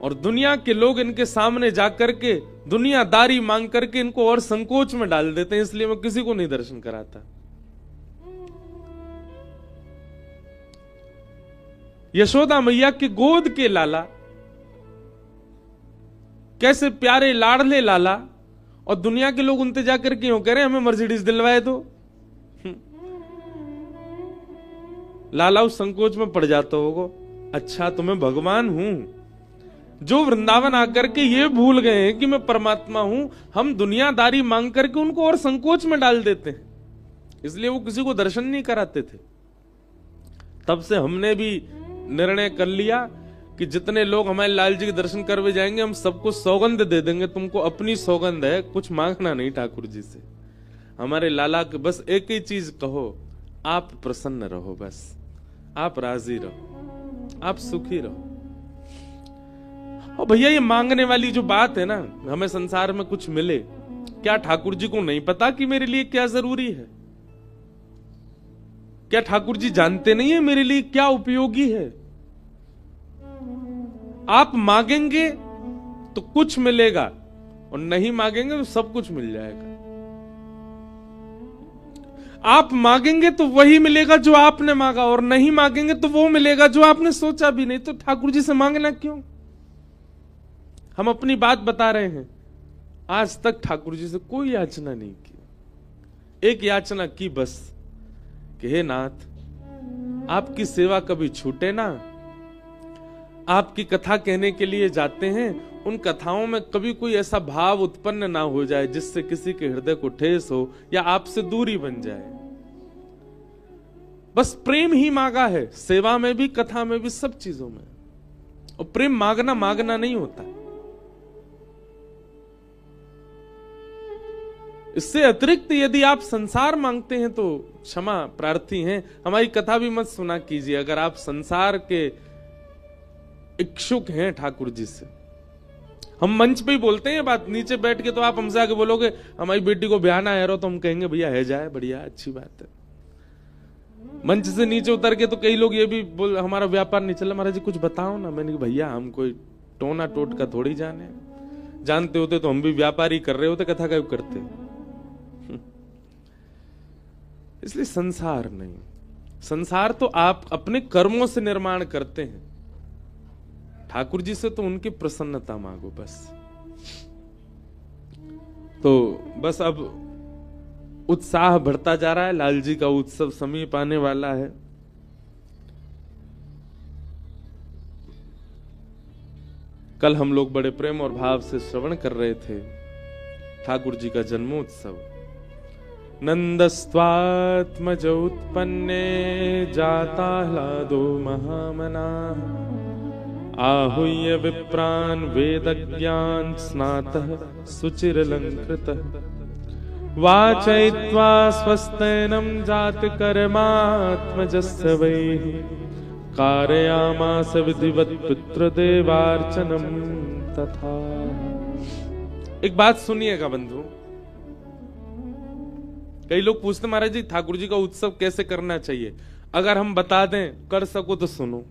और दुनिया के लोग इनके सामने जाकर के दुनियादारी मांग करके इनको और संकोच में डाल देते हैं, इसलिए मैं किसी को नहीं दर्शन कराता। यशोदा मैया के गोद के लाला, कैसे प्यारे लाडले लाला, और दुनिया के लोग उनते जाकर के कह रहे हैं हमें मर्सिडीज दिलवाए दो। लाला उस संकोच में पड़ जाता होगा, अच्छा तो मैं भगवान हूं, जो वृंदावन आकर के ये भूल गए हैं कि मैं परमात्मा हूं। हम दुनियादारी मांग करके उनको और संकोच में डाल देते हैं, इसलिए वो किसी को दर्शन नहीं कराते थे। तब से हमने भी निर्णय कर लिया कि जितने लोग हमारे लाल जी के दर्शन करवे जाएंगे हम सबको सौगंध दे देंगे, तुमको अपनी सौगंध है, कुछ मांगना नहीं ठाकुर जी से। हमारे लाला के बस एक ही चीज कहो, आप प्रसन्न रहो, बस आप राजी रहो, आप सुखी रहो। और भैया ये मांगने वाली जो बात है ना, हमें संसार में कुछ मिले, क्या ठाकुर जी को नहीं पता कि मेरे लिए क्या जरूरी है? क्या ठाकुर जी जानते नहीं है मेरे लिए क्या उपयोगी है? आप मांगेंगे तो कुछ मिलेगा, और नहीं मांगेंगे तो सब कुछ मिल जाएगा। आप मांगेंगे तो वही मिलेगा जो आपने मांगा, और नहीं मांगेंगे तो वो मिलेगा जो आपने सोचा भी नहीं। तो ठाकुर जी से मांगना क्यों? हम अपनी बात बता रहे हैं, आज तक ठाकुर जी से कोई याचना नहीं की। एक याचना की बस कि हे नाथ, आपकी सेवा कभी छूटे ना। आपकी कथा कहने के लिए जाते हैं, उन कथाओं में कभी कोई ऐसा भाव उत्पन्न ना हो जाए जिससे किसी के हृदय को ठेस हो या आपसे दूरी बन जाए। बस प्रेम ही मांगा है, सेवा में भी, कथा में भी, सब चीजों में। और प्रेम मांगना नहीं होता। इससे अतिरिक्त यदि आप संसार मांगते हैं तो क्षमा प्रार्थी हैं, हमारी कथा भी मत सुना कीजिए अगर आप संसार के इच्छुक हैं ठाकुर जी से। हम मंच पे ही बोलते हैं बात, नीचे बैठ के तो आप हमसे आके बोलोगे हमारी बेटी को ब्याह ना है, तो हम कहेंगे भैया है जाए, बढ़िया अच्छी बात है। मंच से नीचे उतर के तो कई लोग ये भी बोल हमारा व्यापार नहीं चला, महाराज जी कुछ बताओ ना। मैंने कहा भैया हम कोई टोना टोट का थोड़ी जाने, जानते होते तो हम भी व्यापार ही कर रहे होते, कथा क्यों करते। इसलिए संसार नहीं, संसार तो आप अपने कर्मों से निर्माण करते हैं। ठाकुर जी से तो उनकी प्रसन्नता मांगो बस। तो बस अब उत्साह बढ़ता जा रहा है, लाल जी का उत्सव समीप आने वाला है। कल हम लोग बड़े प्रेम और भाव से श्रवण कर रहे थे ठाकुर जी का जन्मोत्सव। नंदस्त्वात्मज उत्पन्ने जाताह्लादो महामनाः, आहूय विप्रान् वेदज्ञान स्नातः सुचिरलंकृतः, वाचयित्वा स्वस्तेनं जातकर्मात्मजस्य वैः, कारयामास विधिवत् पितृदेवार्चनं तथा। एक बात सुनिएगा बंधु, कई लोग पूछते महाराज जी ठाकुर जी का उत्सव कैसे करना चाहिए, अगर हम बता दें कर सको तो सुनो।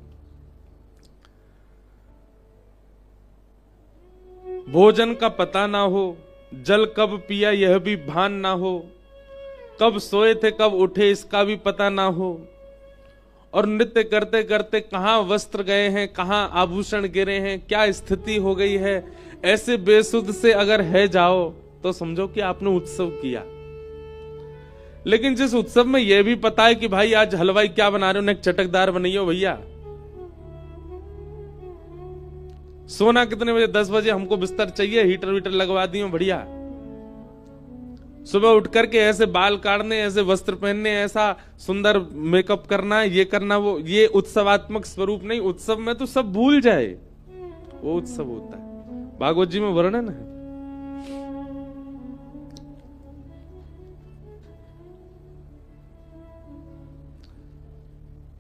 भोजन का पता ना हो, जल कब पिया यह भी भान ना हो, कब सोए थे कब उठे इसका भी पता ना हो, और नृत्य करते करते कहां वस्त्र गए हैं, कहां आभूषण गिरे हैं, क्या स्थिति हो गई है, ऐसे बेसुध से अगर है जाओ तो समझो कि आपने उत्सव किया। लेकिन जिस उत्सव में यह भी पता है कि भाई आज हलवाई क्या बना रहे हो, एक चटकदार बनाइयो भैया, सोना कितने बजे, 10 बजे हमको बिस्तर चाहिए, हीटर वीटर लगवा दियो बढ़िया, सुबह उठ करके ऐसे बाल काटने, ऐसे वस्त्र पहनने, ऐसा सुंदर मेकअप करना, ये करना वो, ये उत्सवात्मक स्वरूप नहीं। उत्सव में तो सब भूल जाए, वो उत्सव होता है। भागवत जी में वर्णन है,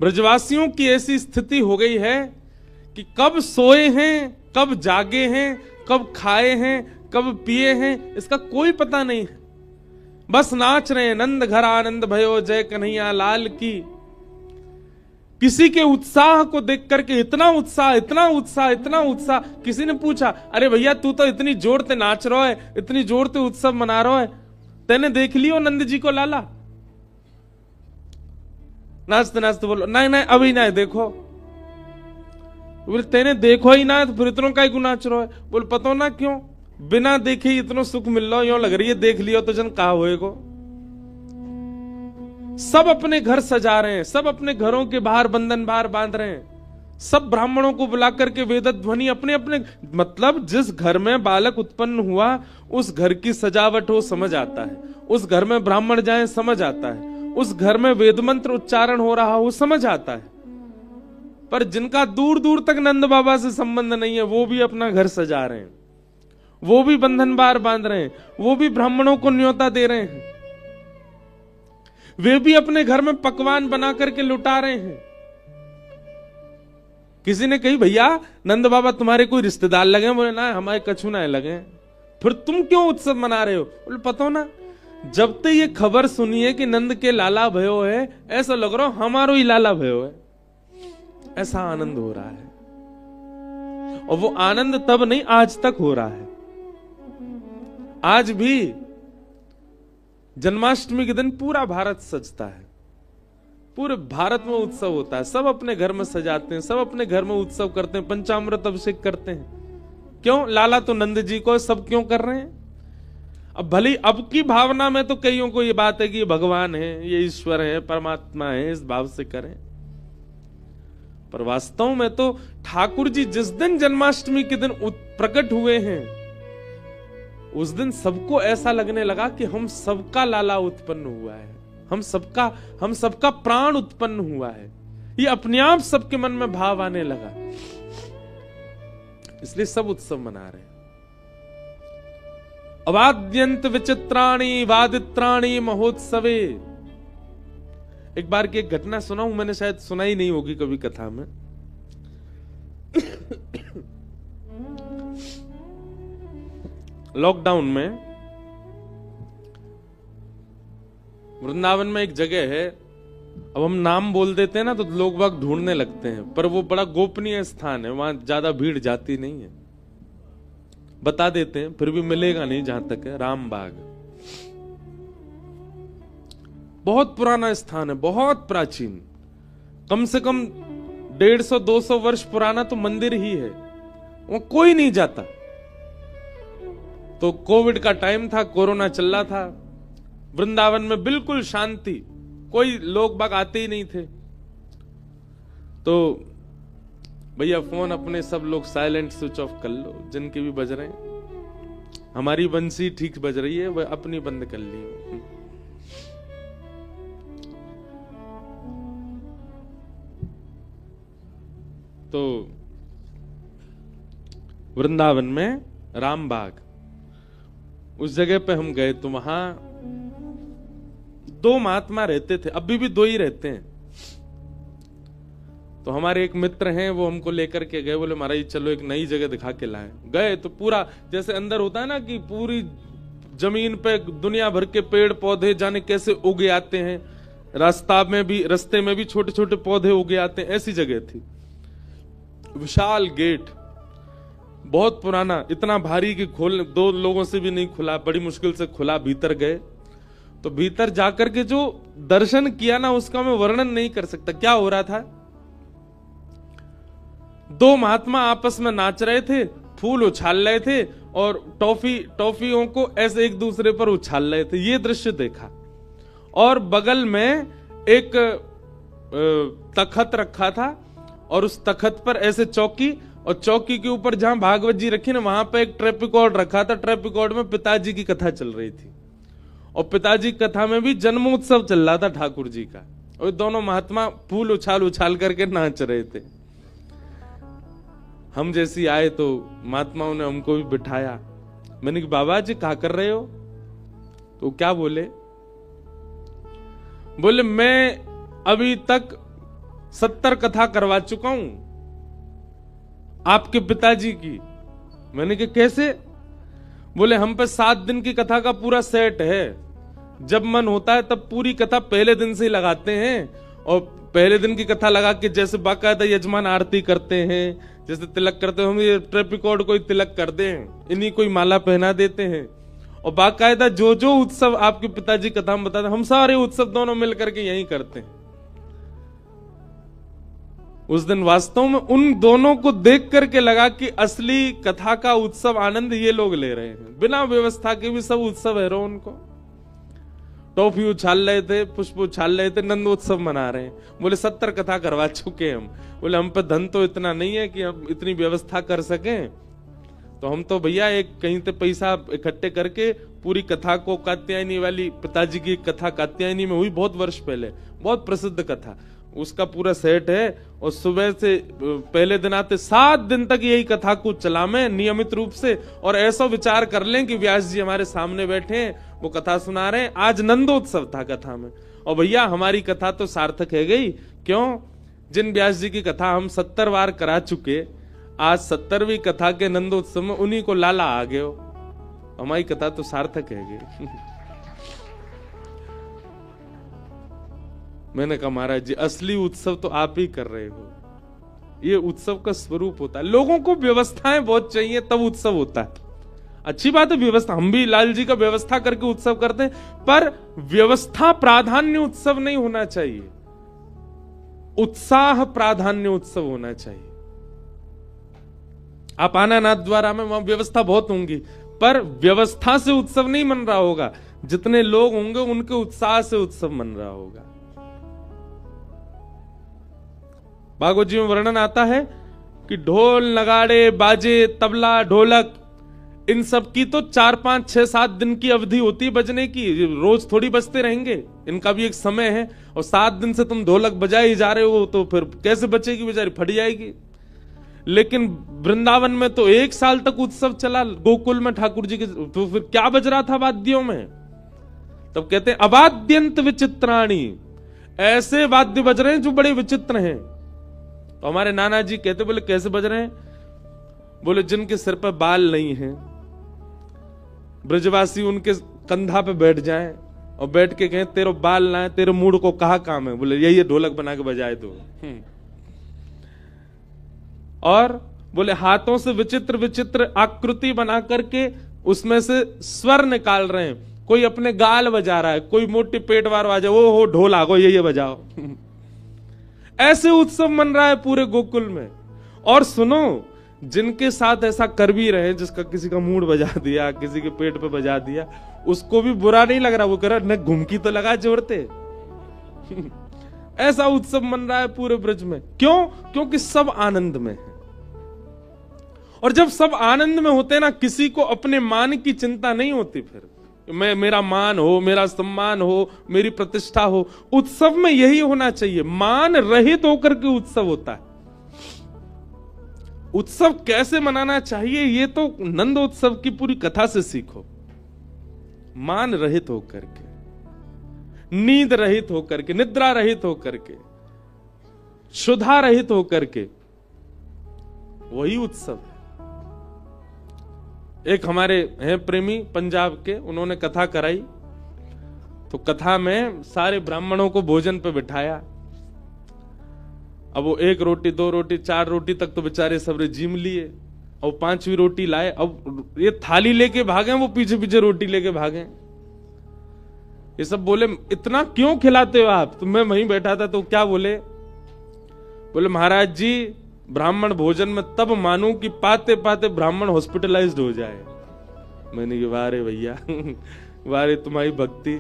ब्रजवासियों की ऐसी स्थिति हो गई है कि कब सोए हैं, कब जागे हैं, कब खाए हैं, कब पिए हैं, इसका कोई पता नहीं है। बस नाच रहे हैं, नंद घर आनंद भयो जय कन्हैया लाल की। किसी के उत्साह को देख करके इतना उत्साह, इतना उत्साह, इतना उत्साह। किसी ने पूछा, अरे भैया तू तो इतनी जोर से नाच रहा है, इतनी जोर से उत्सव मना रहा है, तेने देख लियो नंद जी को लाला? नाचते नाचते बोलो, नहीं नहीं अभी नहीं देखो। बोले तेने देखो ही ना, तो फिर इतनों का ही नाच रहा है। बोल पता ना क्यों, बिना देखे ही इतना सुख मिल रहा, यूं लग रही है देख लियो तो जन कहा होएगो। सब अपने घर सजा रहे हैं, सब अपने घरों के बाहर बंधन बाहर बांध रहे हैं, सब ब्राह्मणों को बुला करके वेद ध्वनि अपने अपने, मतलब जिस घर में बालक उत्पन्न हुआ उस घर की सजावट हो समझ आता है, उस घर में ब्राह्मण जाए समझ आता है, उस घर में वेद मंत्र उच्चारण हो रहा हो समझ आता है। पर जिनका दूर दूर तक नंद बाबा से संबंध नहीं है, वो भी अपना घर सजा रहे हैं, वो भी बंधन बार बांध रहे हैं, वो भी ब्राह्मणों को न्योता दे रहे हैं, वे भी अपने घर में पकवान बना करके लुटा रहे हैं। किसी ने कही, भैया नंद बाबा तुम्हारे कोई रिश्तेदार लगे? बोले ना, हमारे कछु ना लगे। फिर तुम क्यों उत्सव मना रहे हो? बोले पता ना, जब तक ये खबर सुनिए कि नंद के लाला भयो है, ऐसा लग रहा हमारो ही लाला भयो है, ऐसा आनंद हो रहा है। और वो आनंद तब नहीं, आज तक हो रहा है। आज भी जन्माष्टमी के दिन पूरा भारत सजता है, पूरे भारत में उत्सव होता है, सब अपने घर में सजाते हैं, सब अपने घर में उत्सव करते हैं, पंचामृत अभिषेक करते हैं। क्यों? लाला तो नंद जी को, सब क्यों कर रहे हैं? अब भले अब की भावना में तो कईयों को ये बात है कि ये भगवान है, ये ईश्वर है, परमात्मा है, इस भाव से करें, पर वास्तव में तो ठाकुर जी जिस दिन जन्माष्टमी के दिन प्रकट हुए हैं, उस दिन सबको ऐसा लगने लगा कि हम सबका लाला उत्पन्न हुआ है, हम सबका प्राण उत्पन्न हुआ है। ये अपने आप सबके मन में भाव आने लगा, इसलिए सब उत्सव मना रहे हैं। अवाद्यंत विचित्राणि वादित्राणि महोत्सवे। एक बार की एक घटना सुनाऊं, मैंने शायद सुनाई नहीं होगी कभी कथा में। लॉकडाउन में वृंदावन में एक जगह है, अब हम नाम बोल देते हैं ना तो लोग बाग ढूंढने लगते हैं, पर वो बड़ा गोपनीय स्थान है, वहां ज्यादा भीड़ जाती नहीं है। बता देते हैं, फिर भी मिलेगा नहीं जहां तक है। रामबाग बहुत पुराना स्थान है, बहुत प्राचीन, कम से कम 150-200 वर्ष पुराना तो मंदिर ही है, वहां कोई नहीं जाता। तो कोविड का टाइम था, कोरोना चल रहा था, वृंदावन में बिल्कुल शांति, कोई लोग बाग आते ही नहीं थे। तो भैया फोन अपने सब लोग साइलेंट स्विच ऑफ कर लो, जिनके भी बज रहे हैं। हमारी बंसी ठीक बज रही है, वह अपनी बंद कर ली। तो वृंदावन में रामबाग, उस जगह पे हम गए तो वहां 2 महात्मा रहते थे, अभी भी 2 ही रहते हैं। तो हमारे एक मित्र हैं, वो हमको लेकर के गए, बोले महाराज चलो एक नई जगह दिखा के लाएं। गए तो पूरा जैसे अंदर होता है ना कि पूरी जमीन पे दुनिया भर के पेड़ पौधे जाने कैसे उगे आते हैं, रास्ते में भी छोटे छोटे पौधे उगे आते हैं, ऐसी जगह थी। विशाल गेट, बहुत पुराना, इतना भारी कि खोल 2 लोगों से भी नहीं खुला, बड़ी मुश्किल से खुला। भीतर गए तो भीतर जाकर के जो दर्शन किया ना, उसका मैं वर्णन नहीं कर सकता। क्या हो रहा था, 2 महात्मा आपस में नाच रहे थे, फूल उछाल रहे थे और टॉफियों को ऐसे एक दूसरे पर उछाल रहे थे। ये दृश्य देखा। और बगल में एक तखत रखा था और उस तखत पर ऐसे चौकी, और चौकी के ऊपर जहां भागवत जी रखी ना, वहां पर एक ट्रैप रिकॉर्ड रखा था। ट्रैप रिकॉर्ड में पिताजी की कथा चल रही थी और पिताजी की कथा में भी जन्मोत्सव चल रहा था ठाकुर जी का, और दोनों महात्मा फूल उछाल उछाल करके नाच रहे थे। हम जैसी आए तो महात्माओं ने हमको भी बिठाया। मैंने कहा बाबा जी क्या कर रहे हो? तो क्या बोले मैं अभी तक 70 कथा करवा चुका हूं आपके पिताजी की। मैंने कहा कैसे? बोले हम पे 7 दिन की कथा का पूरा सेट है, जब मन होता है तब पूरी कथा पहले दिन से ही लगाते हैं और पहले दिन की कथा लगा के जैसे बाकायदा यजमान आरती करते हैं, जैसे तिलक करते हैं, हम ये ट्रेपिकॉर्ड कोई तिलक कर दें, इन्हीं कोई माला पहना देते हैं। और बाकायदा जो जो उत्सव आपके पिताजी कथा में बताते, हम सारे उत्सव दोनों मिलकर के यही करते हैं। उस दिन वास्तव में उन दोनों को देख करके लगा कि असली कथा का उत्सव आनंद ये लोग ले रहे हैं, बिना व्यवस्था के भी सब उत्सव है रो उनको। टॉफी उछाल रहे थे, पुष्प उछाल रहे थे, नंदोत्सव मना रहे हैं। बोले 70 कथा करवा चुके हम। बोले हम पे धन तो इतना नहीं है कि हम इतनी व्यवस्था कर सकें, तो हम तो भैया एक कहीं से पैसा इकट्ठे करके पूरी कथा को, कात्यायनी वाली पिताजी की कथा कात्यायनी में हुई बहुत वर्ष पहले, बहुत प्रसिद्ध कथा, उसका पूरा सेट है। और सुबह से पहले दिन आते 7 दिन तक यही कथा को चलावें नियमित रूप से, और ऐसा विचार कर लें कि व्यास जी हमारे सामने बैठे हैं, वो कथा सुना रहे हैं। आज नंदोत्सव था कथा में, और भैया हमारी कथा तो सार्थक है गई। क्यों? जिन व्यास जी की कथा हम 70 बार करा चुके, आज 70वीं कथा के नंदोत्सव में उन्हीं को लाला आ गए हो, हमारी कथा तो सार्थक है गई। मैंने कहा महाराज जी असली उत्सव तो आप ही कर रहे हो, ये उत्सव का स्वरूप होता है। लोगों को व्यवस्थाएं बहुत चाहिए तब उत्सव होता है। अच्छी बात है व्यवस्था, हम भी लाल जी का व्यवस्था करके उत्सव करते हैं, पर व्यवस्था प्राधान्य उत्सव नहीं होना चाहिए, उत्साह प्राधान्य उत्सव होना चाहिए। आप आना नाथ द्वारा में वहां व्यवस्था बहुत होंगी, पर व्यवस्था से उत्सव नहीं मन रहा होगा, जितने लोग होंगे उनके उत्साह से उत्सव मन रहा होगा। भागवत जी में वर्णन आता है कि ढोल नगाड़े बाजे तबला ढोलक इन सब की तो 4 5 6 7 दिन की अवधि होती है बजने की, रोज थोड़ी बजते रहेंगे, इनका भी एक समय है। और 7 दिन से तुम ढोलक बजाए ही जा रहे हो, तो फिर कैसे बचेगी बेचारी, फट जाएगी। लेकिन वृंदावन में तो 1 साल तक उत्सव चला, गोकुल में ठाकुर जी के, तो फिर क्या बज रहा था वाद्यों में? तब कहते हैं अवाद्यंत विचित्राणी, ऐसे वाद्य बज रहे हैं जो बड़े विचित्र हैं। तो हमारे नाना जी कहते, बोले कैसे बज रहे हैं? बोले जिनके सिर पर बाल नहीं है, ब्रजवासी उनके कंधा पे बैठ जाएं और बैठ के कहें तेरे बाल ना है, तेरे मूड को कहा काम है, बोले यही ढोलक बना के बजाए दो। और बोले हाथों से विचित्र विचित्र आकृति बना करके उसमें से स्वर निकाल रहे हैं, कोई अपने गाल बजा रहा है, कोई मोटी पेट वार बजा, ओ हो ढोल आगो ये बजाओ। ऐसे उत्सव मन रहा है पूरे गोकुल में। और सुनो, जिनके साथ ऐसा कर भी रहे, जिसका किसी का मूड बजा दिया, किसी के पेट पे बजा दिया, उसको भी बुरा नहीं लग रहा, वो कह रहा न घुमकी तो लगा जोड़ते। ऐसा उत्सव मन रहा है पूरे ब्रज में। क्यों? क्योंकि सब आनंद में है। और जब सब आनंद में होते ना, किसी को अपने मान की चिंता नहीं होती। फिर मैं, मेरा मान हो, मेरा सम्मान हो, मेरी प्रतिष्ठा हो। उत्सव में यही होना चाहिए, मान रहित होकर के उत्सव होता है। उत्सव कैसे मनाना चाहिए ये तो नंदोत्सव की पूरी कथा से सीखो। मान रहित होकर के, नींद रहित होकर के, निद्रा रहित होकर के, क्षुधा रहित होकर के, वही उत्सव है। एक हमारे हैं प्रेमी पंजाब के, उन्होंने कथा कराई, तो कथा में सारे ब्राह्मणों को भोजन पे बिठाया। अब वो 1 रोटी 2 रोटी 4 रोटी तक तो बेचारे सबरे जीम लिए, और 5वीं रोटी लाए। अब ये थाली लेके भागे, वो पीछे पीछे रोटी लेके भागे। ये सब बोले इतना क्यों खिलाते हो आप? तो मैं वहीं बैठा था, तो क्या बोले? बोले महाराज जी ब्राह्मण भोजन में तब मानूं कि पाते पाते ब्राह्मण हॉस्पिटलाइज्ड हो जाए। मैंने कहा वारे भैया, वारे तुम्हारी भक्ति,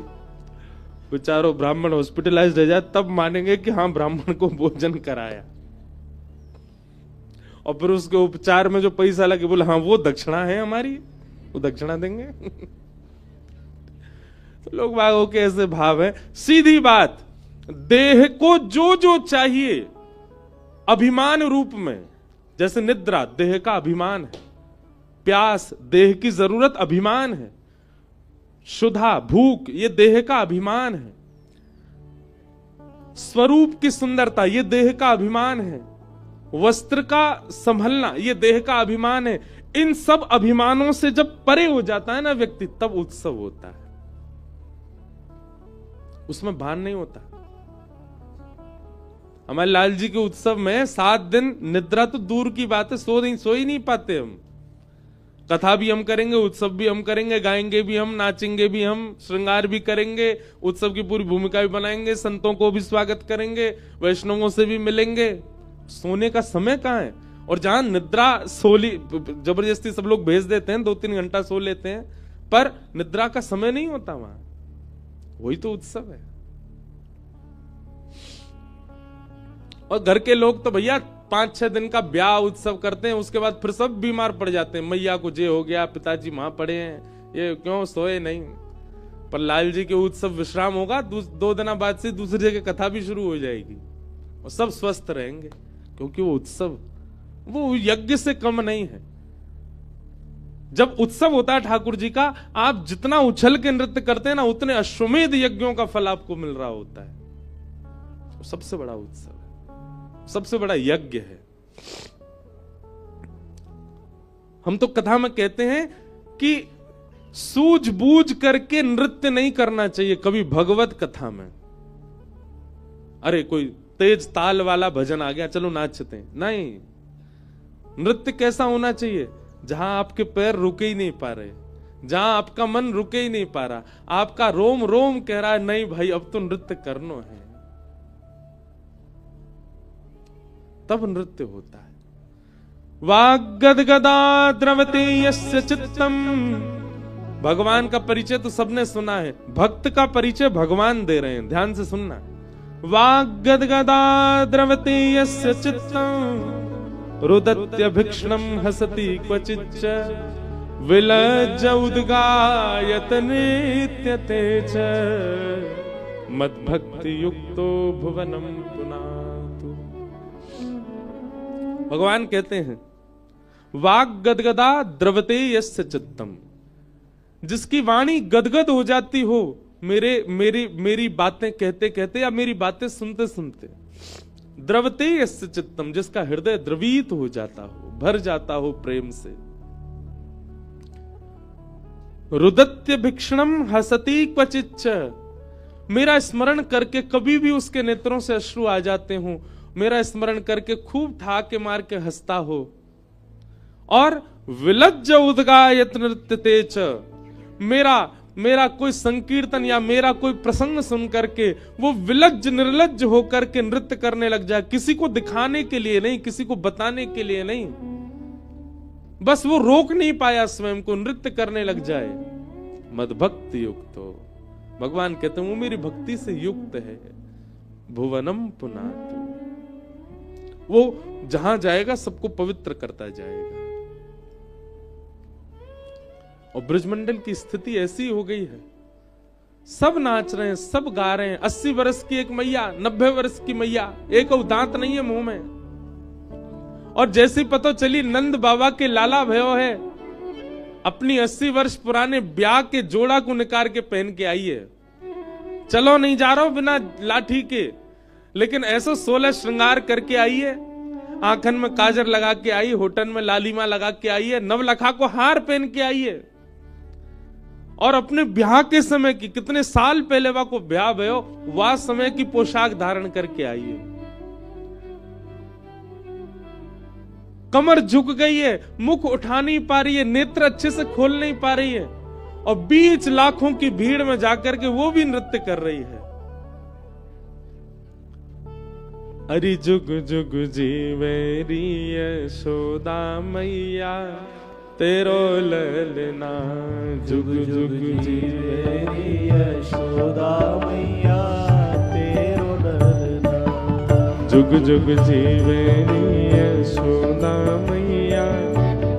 बेचारो ब्राह्मण हॉस्पिटलाइज्ड हो जाए तब मानेंगे कि हाँ ब्राह्मण को भोजन कराया। और फिर उसके उपचार में जो पैसा लगे, बोले हाँ वो दक्षिणा है हमारी, वो दक्षिणा देंगे। तो लोग बागों के ऐसे भाव है। सीधी बात, देह को जो जो चाहिए अभिमान रूप में, जैसे निद्रा देह का अभिमान है, प्यास देह की जरूरत अभिमान है, क्षुधा भूख ये देह का अभिमान है, स्वरूप की सुंदरता ये देह का अभिमान है, वस्त्र का संभलना ये देह का अभिमान है। इन सब अभिमानों से जब परे हो जाता है ना व्यक्ति, तब उत्सव होता है, उसमें भान नहीं होता। हमारे लाल जी के उत्सव में 7 दिन निद्रा तो दूर की बात है, सो ही नहीं पाते हम। कथा भी हम करेंगे, उत्सव भी हम करेंगे, गाएंगे भी हम, नाचेंगे भी हम, श्रृंगार भी करेंगे, उत्सव की पूरी भूमिका भी बनाएंगे, संतों को भी स्वागत करेंगे, वैष्णवों से भी मिलेंगे। सोने का समय कहाँ है? और जहां निद्रा सोली जबरदस्ती सब लोग भेज देते हैं, 2-3 घंटा सो लेते हैं, पर निद्रा का समय नहीं होता वहां। वही तो उत्सव है। और घर के लोग तो भैया 5-6 दिन का ब्याह उत्सव करते हैं, उसके बाद फिर सब बीमार पड़ जाते हैं। मैया को जे हो गया, पिताजी वहां पड़े हैं, ये क्यों सोए नहीं। पर लाल जी के उत्सव विश्राम होगा, 2 दिन बाद से दूसरी जगह कथा भी शुरू हो जाएगी और सब स्वस्थ रहेंगे, क्योंकि वो उत्सव वो यज्ञ से कम नहीं है। जब उत्सव होता है ठाकुर जी का, आप जितना उछल के नृत्य करते हैं ना, उतने अश्वमेध यज्ञों का फल आपको मिल रहा होता है। सबसे बड़ा उत्सव है, सबसे बड़ा यज्ञ है। हम तो कथा में कहते हैं कि सूझबूझ करके नृत्य नहीं करना चाहिए कभी भगवत कथा में। अरे कोई तेज ताल वाला भजन आ गया, चलो नाचते हैं, नहीं। नृत्य कैसा होना चाहिए? जहां आपके पैर रुके ही नहीं पा रहे, जहां आपका मन रुके ही नहीं पा रहा, आपका रोम रोम कह रहा है नहीं भाई अब तो नृत्य करना है, तब नृत्य होता है। वाग्गदगदा द्रवते यस्य चित्तम। भगवान का परिचय तो सबने सुना है, भक्त का परिचय भगवान दे रहे हैं, ध्यान से सुनना। वाग्गदगदा द्रवते यस्य चित्तम रुदत्य भिक्षणम हसति क्वचिच्च विलज्ज उद्गायत नृत्यते च मद्भक्ति युक्तो भुवनम पुनातु। भगवान कहते हैं वाग गदगदा द्रवते यस्य चित्तम, जिसकी वाणी गदगद हो जाती हो मेरी बातें कहते कहते या मेरी बातें सुनते सुनते, द्रवते यस्य चित्तम, जिसका हृदय द्रवित हो जाता हो, भर जाता हो प्रेम से। रुदत्य भिक्षणम हसति क्वचिच्च, मेरा स्मरण करके कभी भी उसके नेत्रों से अश्रु आ जाते हो, मेरा स्मरण करके खूब ठाके मार के हंसता हो। और विलज्ज उद्गायत नृत्यते च, मेरा कोई संकीर्तन या मेरा कोई प्रसंग सुन करके वो विलज्ज निर्लज्ज होकर के नृत्य करने लग जाए, किसी को दिखाने के लिए नहीं, किसी को बताने के लिए नहीं, बस वो रोक नहीं पाया स्वयं को, नृत्य करने लग जाए। मद्भक्ति युक्त हो, भगवान कहते हैं वो मेरी भक्ति से युक्त है। भुवनम पुनातु, वो जहां जाएगा सबको पवित्र करता जाएगा। और ब्रजमंडल की स्थिति ऐसी हो गई है, सब नाच रहे हैं, सब गा रहे हैं। 80 वर्ष की एक मैया, 90 वर्ष की मैया, एक दांत नहीं है मुंह में। और जैसी पता चली नंद बाबा के लाला भयो है, अपनी 80 वर्ष पुराने ब्याह के जोड़ा को निकाल के पहन के आई है। चलो नहीं जा रहा हूं बिना लाठी के, लेकिन ऐसा 16 श्रृंगार करके आई है, आंखन में काजर लगा के आई, होठन में लालिमा लगा के आई है, नवलखा को हार पहन के आई है। और अपने ब्याह के समय की, कितने साल पहले वह को ब्याह भयो, वह समय की पोशाक धारण करके आई है। कमर झुक गई है, मुख उठा नहीं पा रही है, नेत्र अच्छे से खोल नहीं पा रही है, और बीच लाखों की भीड़ में जाकर के वो भी नृत्य कर रही है। अरे जुग जुग जीवेरी यशोदा मैया, तेरो ललना जुग जुग जीवेरी यशोदा मैया, तेरो ललना जुग जुग जीवेरी यशोदा मैया,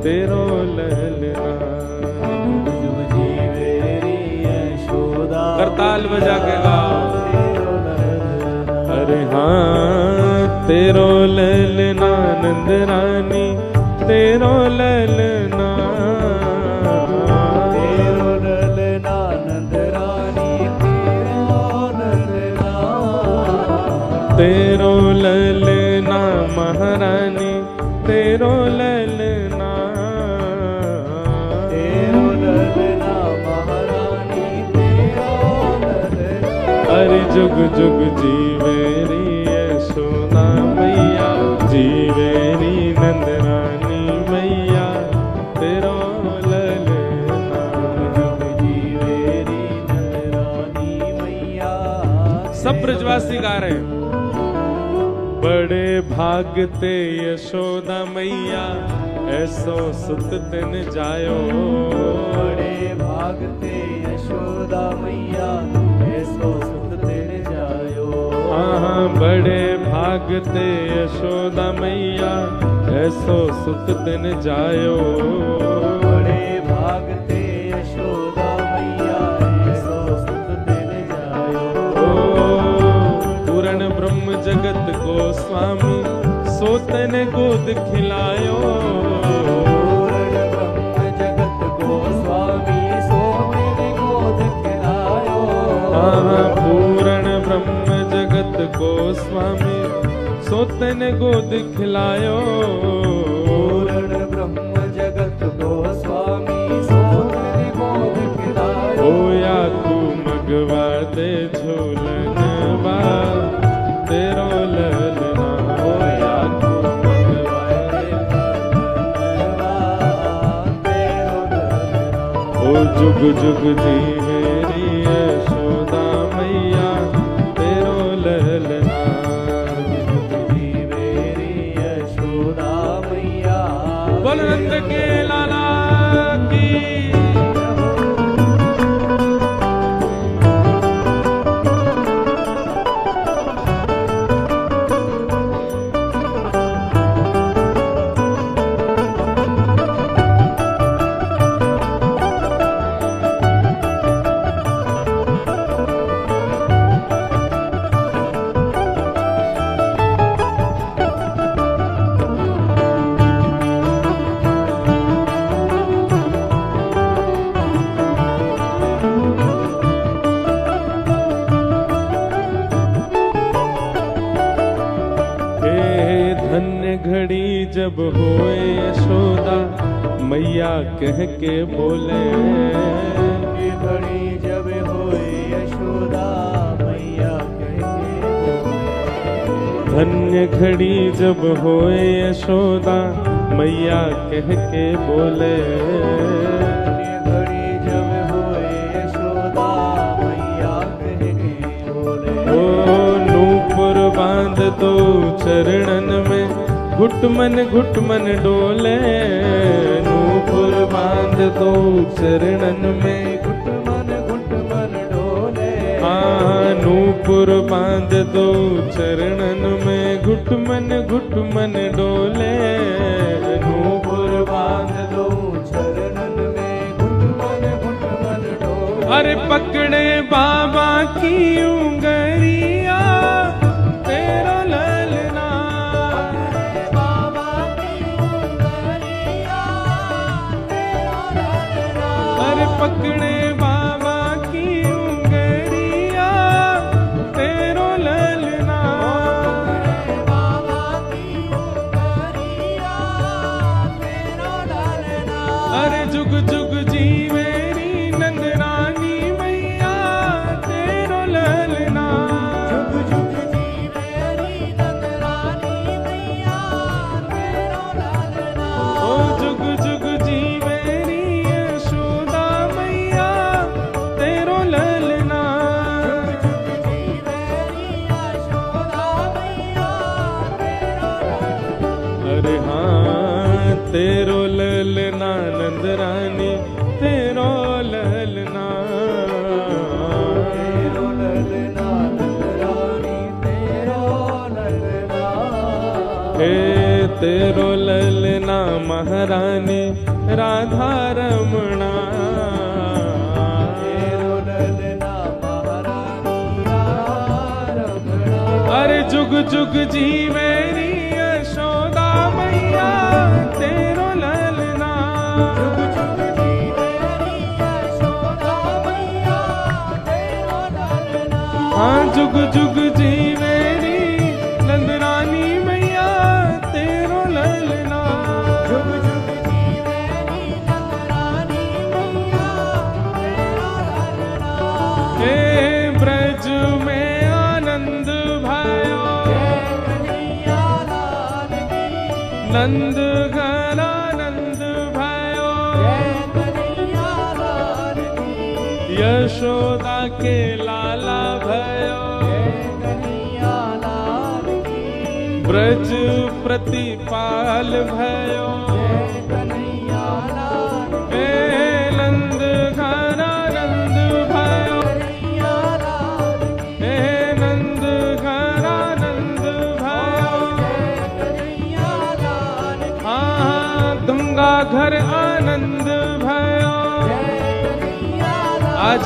तेरो ललना जुग जीवेरी यशोदा। करताल बजा के गाओ। अरे हाँ तेरो ललना नंद रानी, तेरो ललना, तेरो ललना नंद रानी, तेरो ललना, तेरो ललना महारानी, तेरो ललना, तेरो ललना महारानी, तेरो ललना। अरे जुग जुग जीवेरी यशोदा मैया, जीवेरी नंद रानी मैया, तेरो ललना। जीवेरी नंद रानी मैया। सब ब्रजवासी गा रहे हैं। बड़े भाग ते यशोदा मैया, ऐसो सुत तिन जायो। बड़े भाग ते यशोदा मैया, ऐसो सुत तिन जायो। हाँ, बड़े भाग ते यशोदा मैया, ऐसो सुत तिन जायो। बड़े भाग ते यशोदा मैया, ऐसो सुत तिन जायो। पूर्ण ब्रह्म जगत को स्वामी, सोतन गोद खिलायो। पूर्ण ब्रह्म जगत को स्वामी, सोतन गोद खिलायो। हाँ, पूर्ण ब्रह्म जगत को स्वामी, सोतन गोद खिलायो। पूर्ण ब्रह्म जगत को स्वामी, सोतन गोद खिलायो। होया तू मगवा दे झूलनवा, तेरो ललना। होया तू मगवा दे झूलनवा, तेरो ललना। ओ जुग जुग जीवेरी यशोदा मैया, तेरो ललना। जीवेरी यशोदा मैया। बोल नंद के लाला की। धन्य घड़ी जब होए यशोदा मैया कह के बोले। ये घड़ी जब होए यशोदा मैया कह के बोले। धन्य घड़ी जब होए यशोदा मैया कह के बोले। ये घड़ी जब होए यशोदा मैया कह के बोले। ओ नूपुर बांध दो चरणन में, घुटमन घुटमन डोले। नूपुर बांध दो चरणन में, घुटमन घुटमन डोले। हाँ, नूपुर बांध दो चरणन में, घुटमन घुटमन डोले। नूपुर बांध दो चरणन में, घुटमन घुटमन डोले। अरे पकड़े बाबा की उंगरिया, तेरा ललना। बाबा की उंगलिया, तेरा ललना। अरे पकड़े बाबा की उंगरिया, तेरो ललना। बाबा की उंगलिया, तेरा ललना। अरे जुग जुग जीवेरी नंद रानी मैया, तेरो ललना। जुग जुग जीवेरी नंद रानी मैया, तेरा ललना। ओ जुग जुग जीवेरी यशोदा मैया, तेरो ललना। जुग जुग जीवेरी यशोदा मैया, तेरा ललना। अरे हाँ, तेरो ललना नंद रानी, तेरो ललना। तेरो ललना नंद रानी, तेरो ललना। हे तेरो ललना महारानी राधा रमणा। तेरो ललना महारानी रमणा। अरे जुग जुग जीवेरी यशोदा मैया, तेरो ललना। जुग जुग जीवेरी यशोदा मैया, तेरो ललना। हाँ, जुग जुग जीवेरी नंद रानी मैया, तेरो ललना। जुग जुग जीवेरी नंद रानी मैया, तेरो ललना। हे ब्रज में आनंद भयो। नंद घन आनंद भयो, जय कन्हैया लाल की, यशोदा के लाला भयो, जय कन्हैया लाल की, ब्रज प्रतिपाल भयो, जय कन्हैया लाल की, हे नंद घन आनंद भयो, कन्हैया लाल की, हे नंद घन आनंद भयो, जय कन्हैया लाल की, हाँ गंगा घर आनंद भयो। जय कन्हैया लाल आज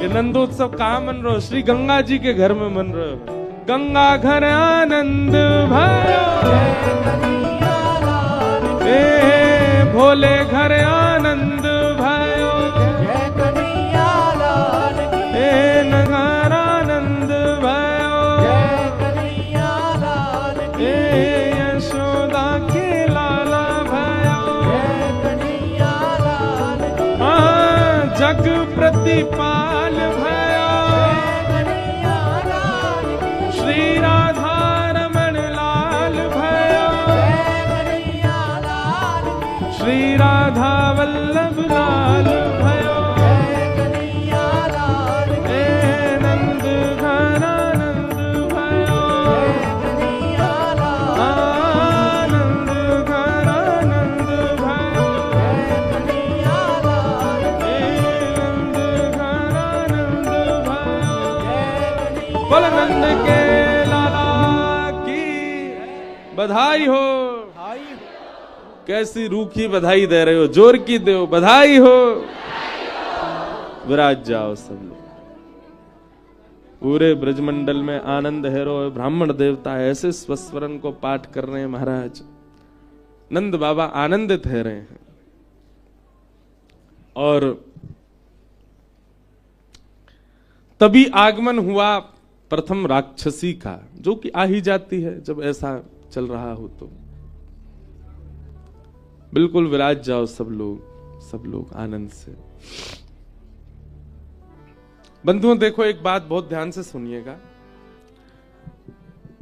ये नंदोत्सव कहाँ मन रहो? श्री गंगा जी के घर में मन रहे हो। गंगा घर आनंद भयो, जय कन्हैया लाल की, हे भोले घर आनंद भयो, जय कन्हैया लाल की, हे नगर आनंद भयो, जय कन्हैया लाल की, हे यशोदा के लाला भयो, जय कन्हैया लाल की, हाँ जग प्रतिपाल भयो, जय कन्हैया लाल की, श्री राधा रमण लाल भयो, जय कन्हैया लाल की, श्री राधा वल्लभ लाल भयो, जय कन्हैया लाल की, हे नंद घन आनंद भयो, जय कन्हैया लाल आनंद घन आनंद भयो, जय कन्हैया लाल की, हे नंद घन आनंद भयो। जय कन्हैया बोल नंद के लाला की बधाई हो। भाई कैसी रूखी बधाई दे रहे हो, जोर की दो बधाई हो। विराज जाओ सब लोग। पूरे ब्रजमंडल में आनंद है रो। ब्राह्मण देवता ऐसे स्वस्वरन को पाठ कर रहे हैं महाराज। नंद बाबा आनंदित है रहे हैं। और तभी आगमन हुआ प्रथम राक्षसी का, जो कि आ ही जाती है जब ऐसा चल रहा हो तो। बिल्कुल विराज जाओ सब लोग आनंद से। बंधुओं देखो, एक बात बहुत ध्यान से सुनिएगा।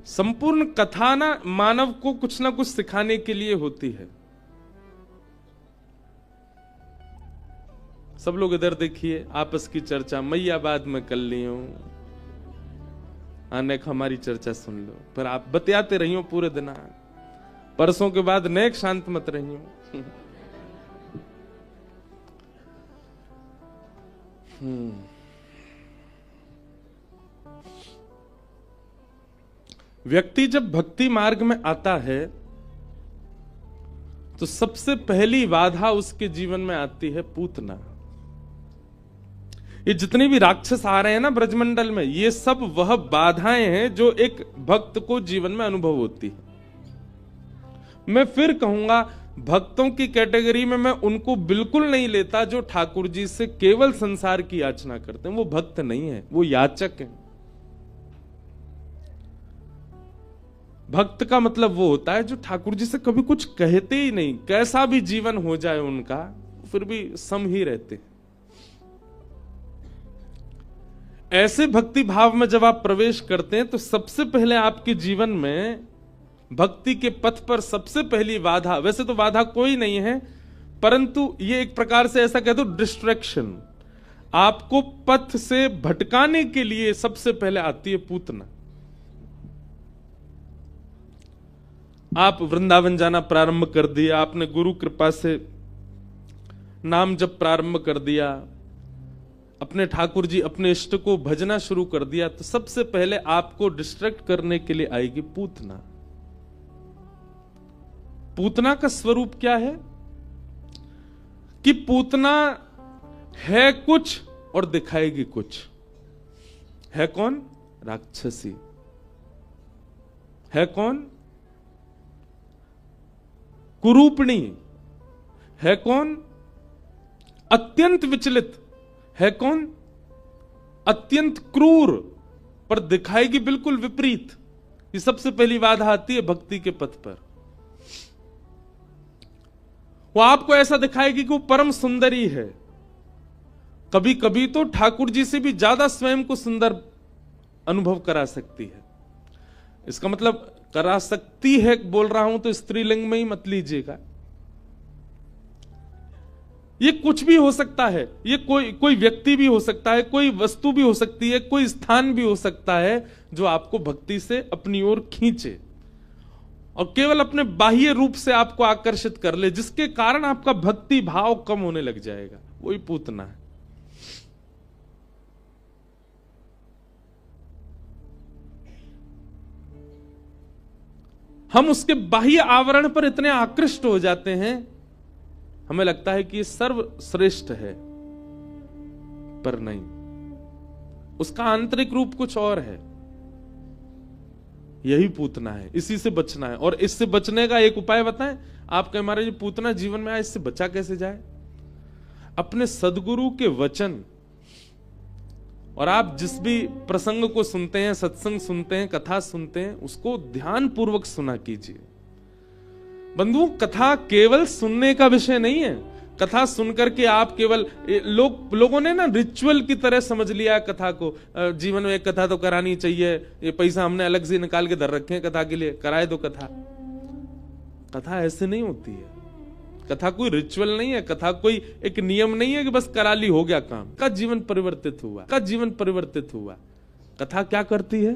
संपूर्ण कथा ना मानव को कुछ ना कुछ सिखाने के लिए होती है। सब लोग इधर देखिए, आपस की चर्चा मैया बाद में कर ली हूं, नेक हमारी चर्चा सुन लो। पर आप बतियाते रहियो पूरे दिन। परसों के बाद नेक शांत मत रहियो। व्यक्ति जब भक्ति मार्ग में आता है तो सबसे पहली बाधा उसके जीवन में आती है पूतना। ये जितने भी राक्षस आ रहे हैं ना ब्रजमंडल में, ये सब वह बाधाएं हैं जो एक भक्त को जीवन में अनुभव होती है। मैं फिर कहूंगा, भक्तों की कैटेगरी में मैं उनको बिल्कुल नहीं लेता जो ठाकुर जी से केवल संसार की याचना करते हैं। वो भक्त नहीं है, वो याचक है। भक्त का मतलब वो होता है जो ठाकुर जी से कभी कुछ कहते ही नहीं, कैसा भी जीवन हो जाए उनका, फिर भी सम ही रहते हैं। ऐसे भक्ति भाव में जब आप प्रवेश करते हैं तो सबसे पहले आपके जीवन में भक्ति के पथ पर सबसे पहली बाधा, वैसे तो बाधा कोई नहीं है, परंतु ये एक प्रकार से ऐसा कह दो डिस्ट्रैक्शन, आपको पथ से भटकाने के लिए सबसे पहले आती है पूतना। आप वृंदावन जाना प्रारंभ कर दिया, आपने गुरु कृपा से नाम जप प्रारंभ कर दिया, अपने ठाकुर जी अपने इष्ट को भजना शुरू कर दिया, तो सबसे पहले आपको डिस्ट्रैक्ट करने के लिए आएगी पूतना। पूतना का स्वरूप क्या है कि पूतना है कुछ और दिखाएगी कुछ। है कौन? राक्षसी। है कौन? कुरूपणी। है कौन? अत्यंत विचलित। है कौन? अत्यंत क्रूर, पर दिखाएगी बिल्कुल विपरीत। ये सबसे पहली बाधा आती है भक्ति के पथ पर। वो आपको ऐसा दिखाएगी कि वो परम सुंदरी है, कभी कभी तो ठाकुर जी से भी ज्यादा स्वयं को सुंदर अनुभव करा सकती है। इसका मतलब करा सकती है बोल रहा हूं तो स्त्रीलिंग में ही मत लीजिएगा। ये कुछ भी हो सकता है, ये कोई व्यक्ति भी हो सकता है, कोई वस्तु भी हो सकती है, कोई स्थान भी हो सकता है जो आपको भक्ति से अपनी ओर खींचे और केवल अपने बाह्य रूप से आपको आकर्षित कर ले, जिसके कारण आपका भक्ति भाव कम होने लग जाएगा। वही पूतना है। हम उसके बाह्य आवरण पर इतने आकृष्ट हो जाते हैं, हमें लगता है कि ये सर्वश्रेष्ठ है, पर नहीं, उसका आंतरिक रूप कुछ और है। यही पूतना है, इसी से बचना है। और इससे बचने का एक उपाय बताएं। आप कहें महाराज पूतना जीवन में आए, इससे बचा कैसे जाए? अपने सदगुरु के वचन और आप जिस भी प्रसंग को सुनते हैं, सत्संग सुनते हैं, कथा सुनते हैं, उसको ध्यान पूर्वक सुना कीजिए। बंधुओं, कथा केवल सुनने का विषय नहीं है। कथा सुनकर के आप केवल लोगों ने ना रिचुअल की तरह समझ लिया कथा को। जीवन में एक कथा तो करानी चाहिए, ये पैसा हमने अलग से निकाल के धर रखे हैं कथा के लिए, कराए दो कथा। कथा ऐसे नहीं होती है। कथा कोई रिचुअल नहीं है, कथा कोई एक नियम नहीं है कि बस करा ली हो गया काम। का जीवन परिवर्तित हुआ, का जीवन परिवर्तित हुआ। कथा क्या करती है?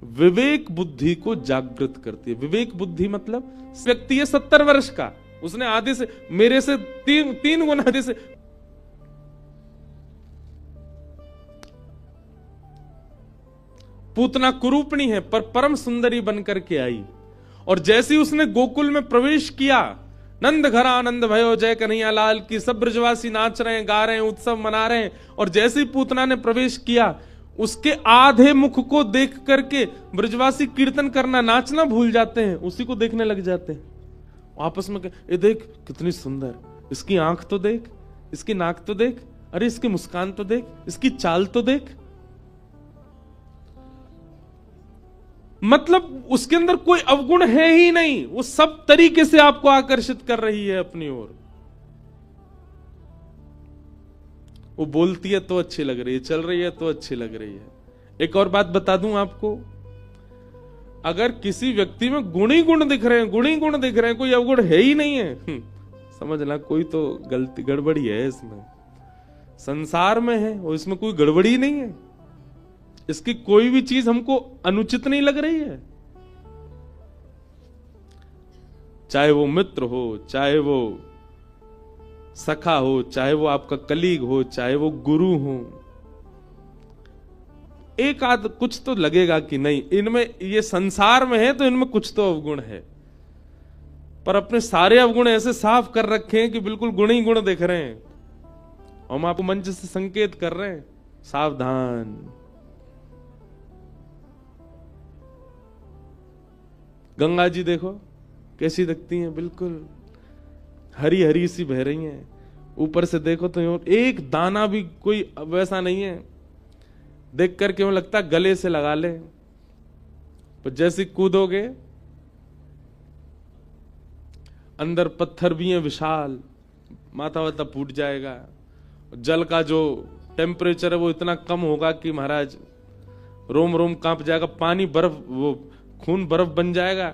विवेक बुद्धि को जागृत करती है। विवेक बुद्धि मतलब व्यक्ति है 70 वर्ष का, उसने आधे से, मेरे से तीन गुना आधे से। पूतना कुरूपणी है पर परम सुंदरी बनकर के आई, और जैसे ही उसने गोकुल में प्रवेश किया, नंद घर आनंद भयो जय कन्हैया लाल की, सब ब्रजवासी नाच रहे हैं, गा रहे हैं, उत्सव मना रहे हैं। और जैसे ही पूतना ने प्रवेश किया, उसके आधे मुख को देख करके ब्रजवासी कीर्तन करना, नाचना भूल जाते हैं, उसी को देखने लग जाते हैं। आपस में ये देख कितनी सुंदर, इसकी आंख तो देख, इसकी नाक तो देख, अरे इसकी मुस्कान तो देख, इसकी चाल तो देख। मतलब उसके अंदर कोई अवगुण है ही नहीं, वो सब तरीके से आपको आकर्षित कर रही है अपनी ओर। वो बोलती है तो अच्छी लग रही है, चल रही है तो अच्छी लग रही है। एक और बात बता दूं आपको, अगर किसी व्यक्ति में गुण ही गुण दिख रहे हैं, गुण ही गुण दिख रहे हैं, कोई अवगुण है ही नहीं है, समझना कोई तो गलती गड़बड़ी है इसमें। संसार में है और इसमें कोई गड़बड़ी नहीं है, इसकी कोई भी चीज हमको अनुचित नहीं लग रही है। चाहे वो मित्र हो, चाहे वो सखा हो, चाहे वो आपका कलीग हो, चाहे वो गुरु हो, एक आध कुछ तो लगेगा कि नहीं, इनमें, ये संसार में है तो इनमें कुछ तो अवगुण है। पर अपने सारे अवगुण ऐसे साफ कर रखे हैं कि बिल्कुल गुण ही गुण दिख रहे हैं। हम आपको मंच से संकेत कर रहे हैं, सावधान। गंगा जी देखो कैसी दिखती हैं, बिल्कुल हरी हरी सी बह रही हैं। ऊपर से देखो तो एक दाना भी कोई वैसा नहीं है, देख कर क्यों लगता गले से लगा ले। पर जैसे कूदोगे, अंदर पत्थर भी हैं विशाल, माथा वाता फूट जाएगा। जल का जो टेम्परेचर है वो इतना कम होगा कि महाराज रोम रोम कांप जाएगा। पानी बर्फ, वो खून बर्फ बन जाएगा।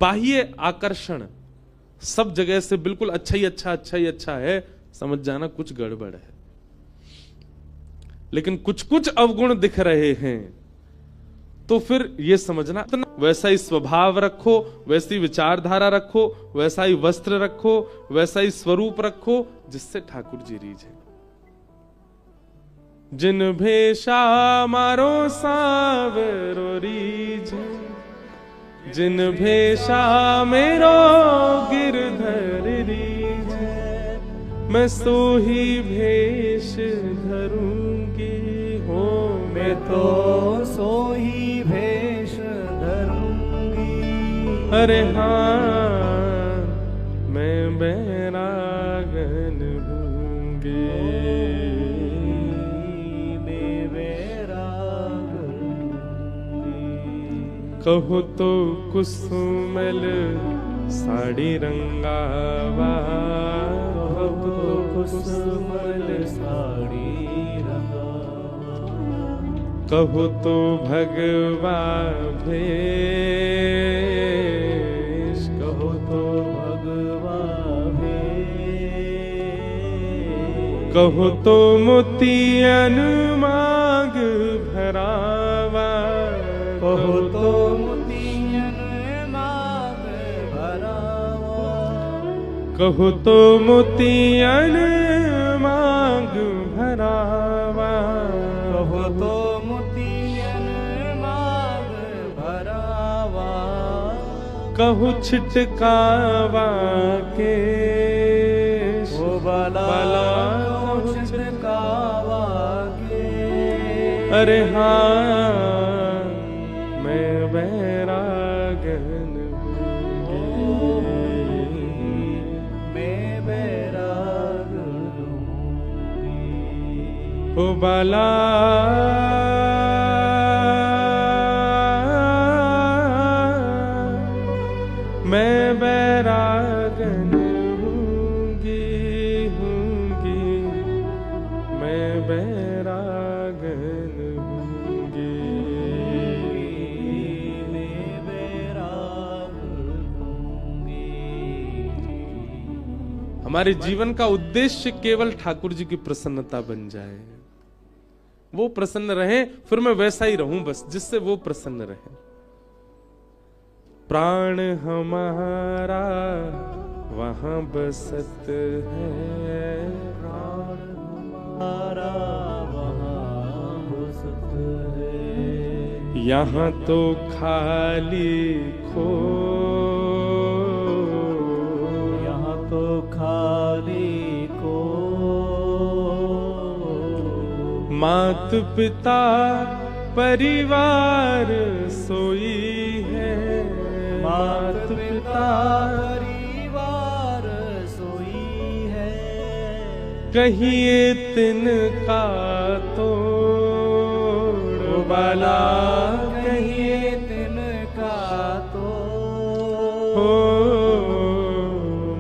बाह्य आकर्षण सब जगह से बिल्कुल अच्छा ही अच्छा, अच्छा ही अच्छा है, समझ जाना कुछ गड़बड़ है। लेकिन कुछ कुछ अवगुण दिख रहे हैं तो फिर यह समझना, वैसा ही स्वभाव रखो, वैसी विचारधारा रखो, वैसा ही वस्त्र रखो, वैसा ही स्वरूप रखो जिससे ठाकुर जी रीझे। जिन भेषा मारो सावरो रीझे, जिन भेषा मेरो गिरधर रीझे, मैं सो ही भेष धरूंगी हो, मैं तो सो ही भेष धरूंगी। अरे हाँ मैं बैरागन हूँगी, मैं बैरागन हूँगी। कहो तो कुसुमल साड़ी रंगावा, कहो तो कुसुमल साड़ी रंगावा, कहो तो भगवा भेष, कहो तो भगवा भेष, कहो तो मोतियन मांग भरावा, कहो तो मोतियन मांग भरावा, कहो तो मोतियन मांग भरावा, कहो तो मोतियन मांग भरावा, कहु छिटकावा के ओ बाला कहु छिटकावा के, अरे हाँ मैं बैरागन मैं बैरागन ओ बाला मैं बैरागन हूँगी, मैं बैरागन हूँगी, मैं बैरागन हूँगी। हमारे जीवन का उद्देश्य केवल ठाकुर जी की प्रसन्नता बन जाए, वो प्रसन्न रहे, फिर मैं वैसा ही रहूं बस, जिससे वो प्रसन्न रहे। प्राण हमारा वहां बसत है, प्राण हमारा वहाँ बसत है, यहाँ तो खाली खो, यहाँ तो खाली को, मात पिता परिवार सोई है, मात पिता परिवार सोई है, कहिए तिनका तोड़ बाला, कहिए तिनका तो, हो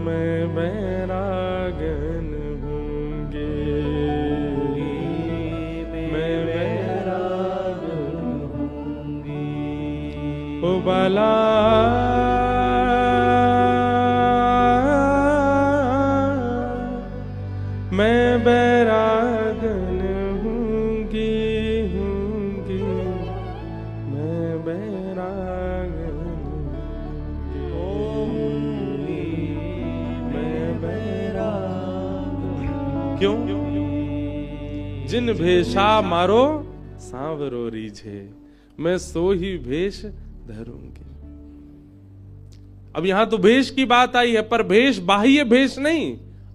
मैं बैरागन हूँगी, मैं बैरागन हूँगी। ओ बाला मैं बैरागन हूँगी, मैं बैरागन होंगी, मैं बैरागन। क्यों? जिन भेषा मारो सांवरो रीझे, मैं सो ही भेष धरूंगी। अब यहां तो भेष की बात आई है, पर भेष बाह्य भेष नहीं,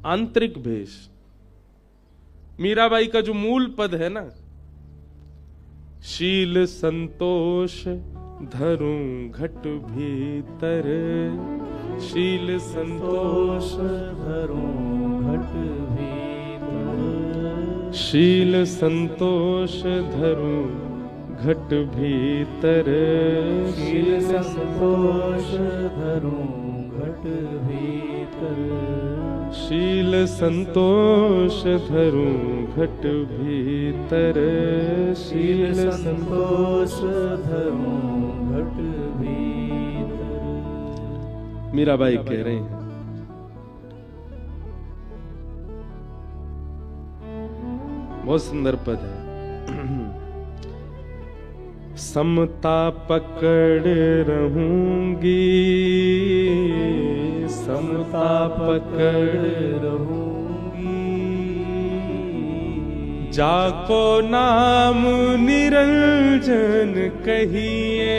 आंतरिक भेष। मीराबाई का जो मूल पद है ना, शील संतोष धरूं घट भीतर, शील संतोष धरूं घट भीतर, शील संतोष धरूं घट भीतर, शील संतोष धरूं घट भीतर, शील संतोष धरूं घट भीतर, शील संतोष धरूं घट भीतर। मीराबाई कह रहे हैं, बहुत सुंदर पद है, समता पकड़ रहूंगी, समता पकड़ रहूंगी, जाको नाम निरंजन कहिए,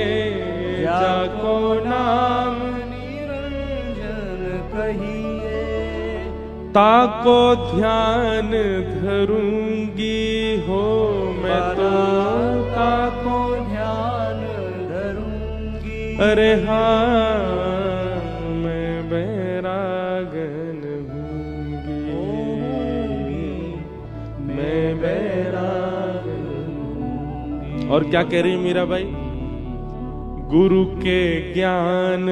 जाको नाम निरंजन कहिए, ताको ध्यान धरूंगी, हो मैं तो ताको ध्यान धरूंगी, अरे हाँ मैं बैरागन हूँगी, मैं बैरागन हूँगी। और क्या कह रही मीराबाई, गुरु के ज्ञान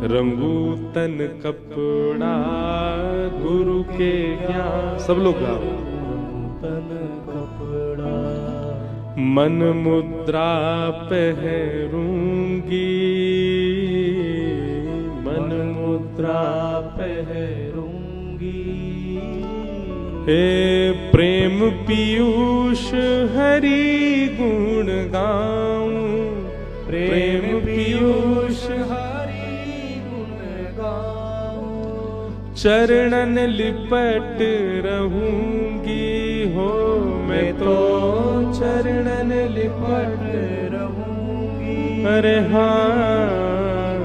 रंगू तन कपड़ा, गुरु के ज्ञान, सब लोग गाओ, तन कपड़ा, मन मुद्रा पहरूंगी, मन मुद्रा पहरूंगी। हे प्रेम पीयूष हरि गुण गाऊं, प्रेम पीयूष हरि गुण गाऊं। चरणन लिपट रहूंगी हो मैं तो चरणन लिपट रहूंगी। अरे हाँ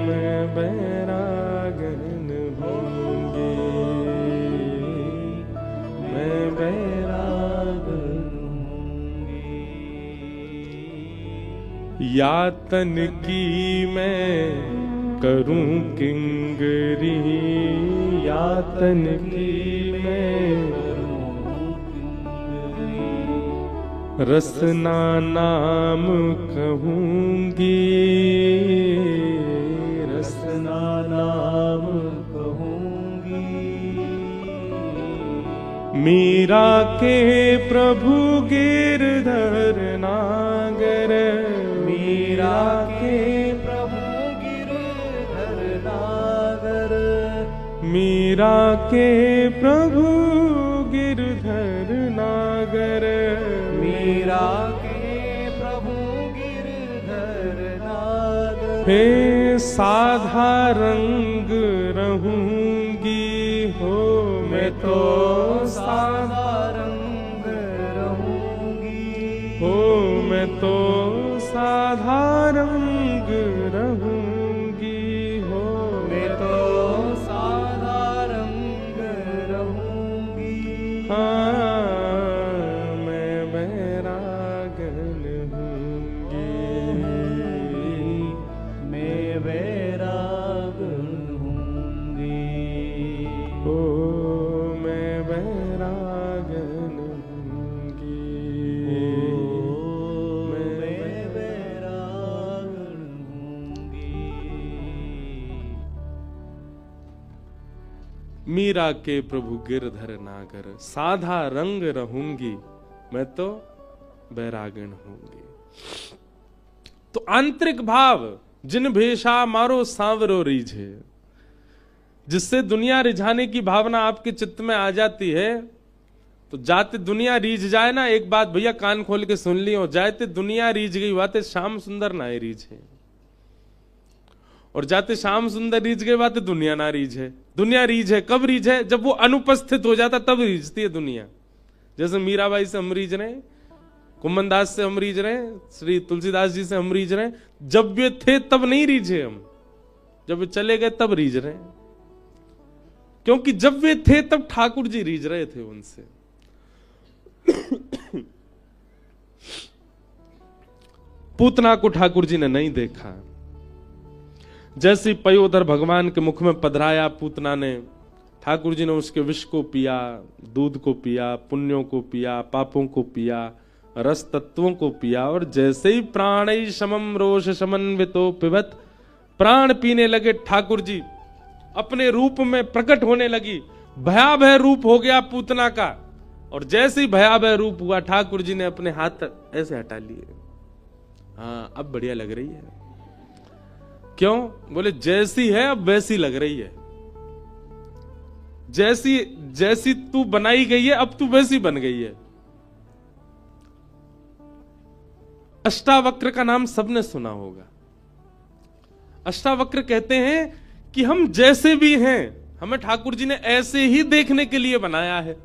मैं बैरागन होंगी, मैं बैरागन होंगी। यातन की मैं करूं किंगरी, यातन की मैं रसना नाम कहूंगी, रसना नाम कहूंगी। मीरा के प्रभु गिरधर नागर, मीरा के प्रभु गिरधर नागर। मीरा के प्रभु गिरधर नागर, मीरा के प्रभु गिरधर नागर। हे साधा रंग रहूंगी हो मैं तो साधा रंग रहूंगी। हो मैं तो साधा रंग रहूंगी हो मैं तो साधा रंग रहूंगी। हाँ मैं बैरागन हूँगी, मैं बैरागन हूँगी। ओ मैं बैरागन हूँगी, मैं बैरागन हूँगी। मीरा के प्रभु गिरधर नागर, साधा रंग रहूंगी मैं तो बैरागन होंगी। तो आंतरिक भाव जिन भेषा मारो सांवरो रीझे, जिससे दुनिया रिझाने की भावना आपके चित्त में आ जाती है, तो जाते दुनिया रीझ जाए ना, एक बात भैया कान खोल के सुन ली हो, जाते दुनिया रीझ गई बातें श्याम सुंदर ना रीझे, और जाते श्याम सुंदर रीझ गए बातें दुनिया ना रीझे। दुनिया रीझ है कब रीझ है? जब वो अनुपस्थित हो जाता तब रीझती है दुनिया। जैसे मीराबाई से हम रीझ रहे, कुम्मन दास से हम रीझ रहे, श्री तुलसीदास जी से हम रीझ रहे। जब वे थे तब नहीं रीझे हम, जब वे चले गए तब रीझ रहे, क्योंकि जब वे थे तब ठाकुर जी रीझ रहे थे उनसे। पूतना को ठाकुर जी ने नहीं देखा। जैसे पयोधर भगवान के मुख में पधराया पूतना ने, ठाकुर जी ने उसके विष को पिया, दूध को पिया, पुण्यों को पिया, पापों को पिया, रस तत्वों को पिया, और जैसे ही प्राणै समम रोष समन्वितो पिबत, प्राण पीने लगे ठाकुर जी, अपने रूप में प्रकट होने लगी। भयावह रूप हो गया पूतना का, और जैसे ही भयावह रूप हुआ ठाकुर जी ने अपने हाथ ऐसे हटा लिए। हाँ अब बढ़िया लग रही है। क्यों? बोले जैसी है अब वैसी लग रही है। जैसी जैसी तू बनाई गई है अब तू वैसी बन गई है। अष्टावक्र का नाम सबने सुना होगा। अष्टावक्र कहते हैं कि हम जैसे भी हैं, हमें ठाकुर जी ने ऐसे ही देखने के लिए बनाया है।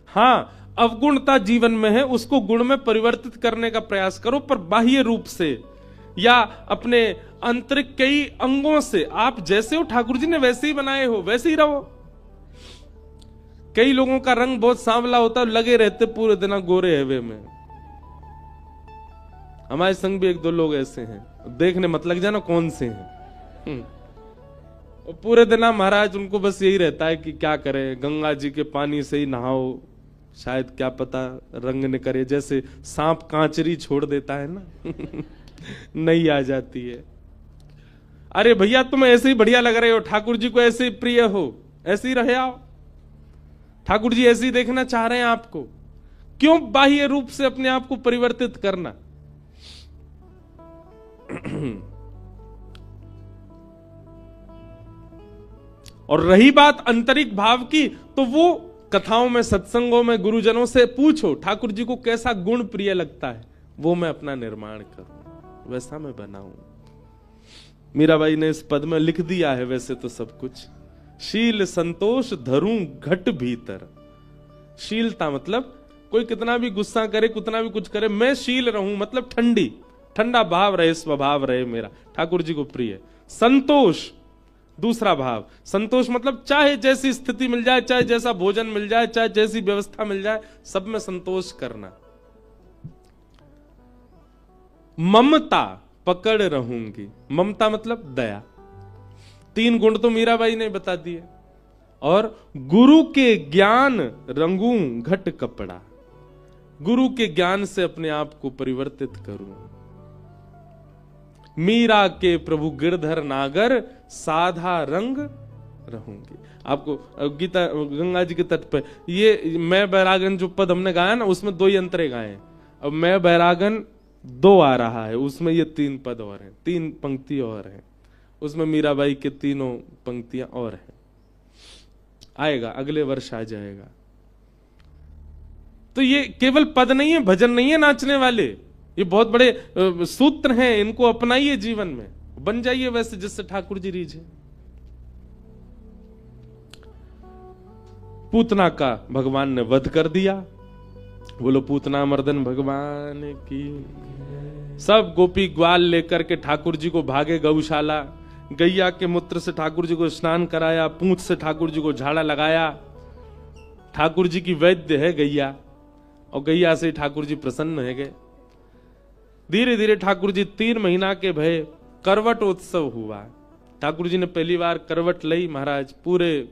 हां, अवगुणता जीवन में है, उसको गुण में परिवर्तित करने का प्रयास करो, पर बाह्य रूप से या अपने आंतरिक कई अंगों से आप जैसे हो ठाकुर जी ने वैसे ही बनाए हो, वैसे ही रहो। कई लोगों का रंग बहुत सांवला होता है, लगे रहते पूरे दिन गोरे हवे में। हमारे संग भी एक दो लोग ऐसे हैं, देखने मत लग जाना कौन से हैं। और पूरे दिन महाराज उनको बस यही रहता है कि क्या करें, गंगा जी के पानी से ही नहाओ, शायद क्या पता रंग न करे। जैसे सांप कांचरी छोड़ देता है ना नहीं आ जाती है। अरे भैया तुम ऐसे ही बढ़िया लग रहे हो, ठाकुर जी को ऐसे ही प्रिय हो, ऐसे ही रहे आओ। ठाकुर जी ऐसे ही देखना चाह रहे हैं आपको। क्यों बाह्य रूप से अपने आप को परिवर्तित करना? और रही बात आंतरिक भाव की, तो वो कथाओं में, सत्संगों में गुरुजनों से पूछो ठाकुर जी को कैसा गुण प्रिय लगता है, वो मैं अपना निर्माण करूं, वैसा मैं बनाऊं। मीराबाई ने इस पद में लिख दिया है वैसे तो सब कुछ, शील संतोष धरूं घट भीतर। शीलता मतलब कोई कितना भी गुस्सा करे, कितना भी कुछ करे, मैं शील रहूं, मतलब ठंडा भाव रहे, स्वभाव रहे मेरा, ठाकुर जी को प्रिय। संतोष दूसरा भाव, संतोष मतलब चाहे जैसी स्थिति मिल जाए, चाहे जैसा भोजन मिल जाए, चाहे जैसी व्यवस्था मिल जाए, सब में संतोष करना। ममता पकड़ रहूंगी, ममता मतलब दया। 3 गुण तो मीराबाई ने बता दिए। और गुरु के ज्ञान रंगूं घट कपड़ा, गुरु के ज्ञान से अपने आप को परिवर्तित करूं। मीरा के प्रभु गिरधर नागर साधा रंग रहूंगी। आपको गीता गंगा जी के तट पे ये मैं बैरागन जो पद हमने गाया ना, उसमें 2 ही अंतरे गाए हैं। अब मैं बैरागन 2 आ रहा है, उसमें ये 3 पद और हैं, 3 पंक्ति और हैं, उसमें मीराबाई के 3 पंक्तियां और हैं। आएगा, अगले वर्ष आ जाएगा। तो ये केवल पद नहीं है, भजन नहीं है नाचने वाले, ये बहुत बड़े सूत्र हैं, इनको अपनाइए जीवन में, बन जाइए वैसे जिससे ठाकुर जी रीझे। पूतना का भगवान ने वध कर दिया, बोलो पूतना मर्दन भगवान की। सब गोपी ग्वाल लेकर के ठाकुर जी को भागे गौशाला, गैया के मूत्र से ठाकुर जी को स्नान कराया, पूंछ से ठाकुर जी को झाड़ा लगाया। ठाकुर जी की वैद्य है गैया, और गैया से ठाकुर जी प्रसन्न है गए। धीरे धीरे ठाकुर जी 3 महीना के भय, करवट उत्सव हुआ। ठाकुर जी ने पहली बार करवट लई महाराज, पूरे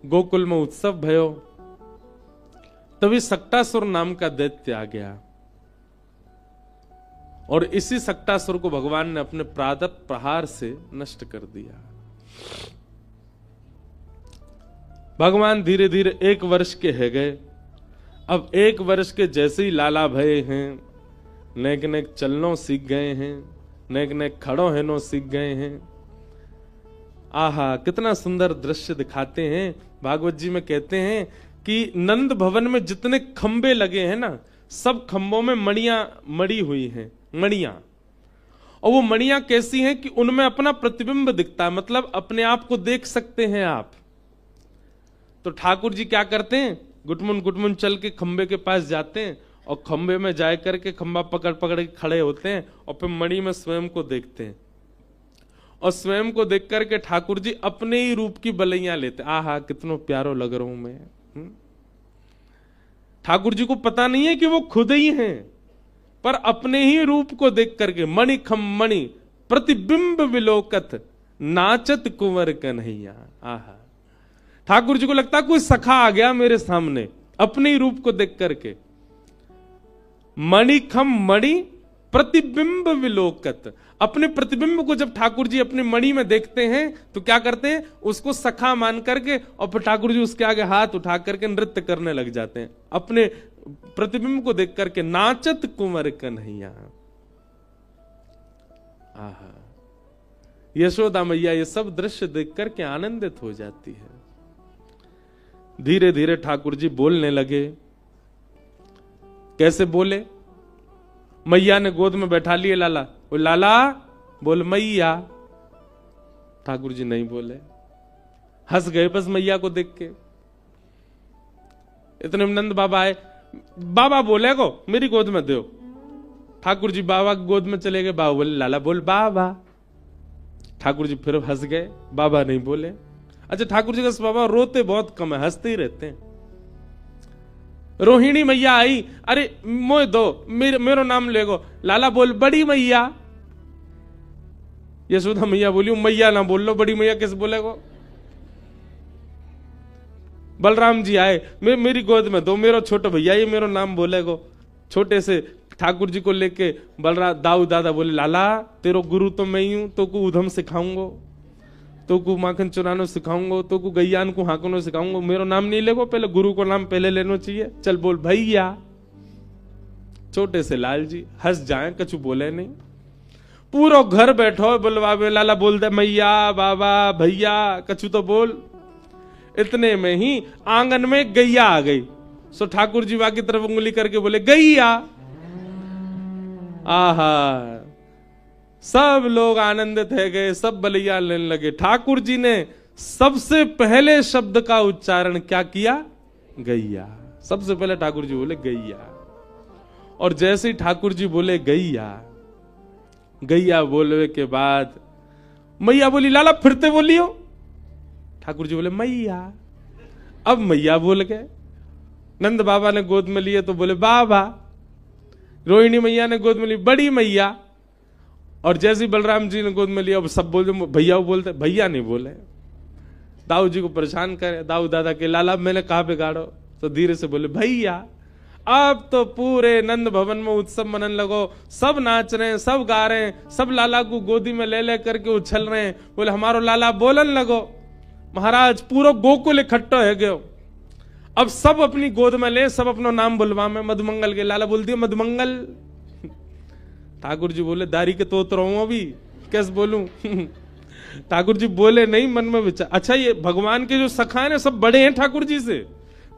गोकुल में उत्सव भयो। तभी सक्टासुर नाम का दैत्य आ गया, और इसी सक्टासुर को भगवान ने अपने प्रादप प्रहार से नष्ट कर दिया। भगवान धीरे धीरे 1 वर्ष के है गए। अब 1 वर्ष के जैसे ही लाला भये हैं, नेक नेक चलनो सीख गए हैं, नेक नेक खड़ो हेनो सीख गए हैं। आहा, कितना सुंदर दृश्य दिखाते हैं। भागवत जी में कहते हैं कि नंद भवन में जितने खंबे लगे हैं ना, सब खंबों में मणियां मड़ी हुई हैं, मणियां। और वो मणियां कैसी हैं कि उनमें अपना प्रतिबिंब दिखता है, मतलब अपने आप को देख सकते हैं आप। तो ठाकुर जी क्या करते हैं, गुटमुन चल के खंबे के पास जाते हैं, और खंबे में जाए करके खंबा पकड़ पकड़ के खड़े होते हैं, और फिर मणि में स्वयं को देखते हैं, और स्वयं को देख करके ठाकुर जी अपने ही रूप की बलैया लेते। आहा, कितना प्यारो लग रहा हूं मैं। ठाकुर जी को पता नहीं है कि वो खुद ही हैं, पर अपने ही रूप को देख करके मणि खम मणि प्रतिबिंब विलोकत नाचत कुंवर कन्हैया। आहा, ठाकुर जी को लगता कोई सखा आ गया मेरे सामने, अपने ही रूप को देख करके। मणि खम मणि प्रतिबिंब विलोकत, अपने प्रतिबिंब को जब ठाकुर जी अपनी मणि में देखते हैं तो क्या करते हैं, उसको सखा मान करके, और फिर ठाकुर जी उसके आगे हाथ उठा करके नृत्य करने लग जाते हैं, अपने प्रतिबिंब को देख करके। नाचत कुंवर कन्हैया। आहा, यशोदा मैया ये सब दृश्य देख करके आनंदित हो जाती है। धीरे धीरे ठाकुर जी बोलने लगे। कैसे बोले, मैया ने गोद में बैठा लिए लाला, वो लाला बोल मैया। ठाकुर जी नहीं बोले, हंस गए बस मैया को देख के। इतने में नंद बाबा आए, बाबा बोले को मेरी गोद में दो। ठाकुर जी बाबा की गोद में चले गए, बाबा बोले लाला बोल बाबा। ठाकुर जी फिर हंस गए, बाबा नहीं बोले। अच्छा, ठाकुर जी का बाबा रोते बहुत कम है, हंसते ही रहते हैं। रोहिणी मैया आई, अरे मोह दो, मेरो नाम लेगो, लाला बोल बड़ी मैया। यशोदा मैया बोली मैया ना बोल लो, बड़ी मैया कैसे बोलेगो। बलराम जी आए, मेरी गोद में दो, मेरो छोटा भैया ये मेरो नाम बोलेगो। छोटे से ठाकुर जी को लेके बलराम दाऊ दादा बोले लाला तेरो गुरु तो मैं ही हूं, तो को उधम सिखाऊंगो, तो को माखन चुरानो सिखाऊंगो, तो को गैयान को हाकनो सिखाऊंगो। मेरो नाम नहीं लेगो, पहले गुरु को नाम पहले लेना चाहिए। चल बोल भैया। छोटे से लाल जी हंस जाए, कछु बोले नहीं। पूरा घर बैठो बुलवावे, लाला बोल दे मैया बाबा भैया कछु तो बोल। इतने में ही आंगन में गैया आ गई। सो ठाकुर जी वहां की तरफ उंगली करके बोले गैया। आहा, सब लोग आनंदित है गए, सब बलिया लेने लगे। ठाकुर जी ने सबसे पहले शब्द का उच्चारण क्या किया? गैया। सबसे पहले ठाकुर जी बोले गैया। और जैसे ही ठाकुर जी बोले गैया, गैया बोलने के बाद मैया बोली लाला फिरते बोलियो। ठाकुर जी बोले मैया। अब मैया बोल गए। नंद बाबा ने गोद में लिए तो बोले बाबा। रोहिणी मैया ने गोद में ली बड़ी मैया। और जैसे बलराम जी ने गोद में लिया, अब सब बोलते भैया बोलते, भैया नहीं बोले। दाऊ जी को परेशान करे, दाऊ दादा के लाला मैंने कहा बिगाड़ो, तो धीरे से बोले भैया। अब तो पूरे नंद भवन में उत्सव मनन लगो, सब नाच रहे हैं, सब गा रहे हैं, सब लाला को गोदी में ले ले करके उछल रहे हैं। बोले हमारो लाला बोलन लगो। महाराज पूरा गोकुल इकट्ठा है गयो। अब सब अपनी गोद में ले, सब अपना नाम बुलवा में मधुमंगल के। लाला बोल दिया मधुमंगल। ठाकुर जी बोले दारी के तोत रहा हूं अभी, कैसे बोलूं? ठाकुर जी बोले नहीं, मन में विचार। अच्छा ये भगवान के जो सखा है सब बड़े हैं ठाकुर जी से।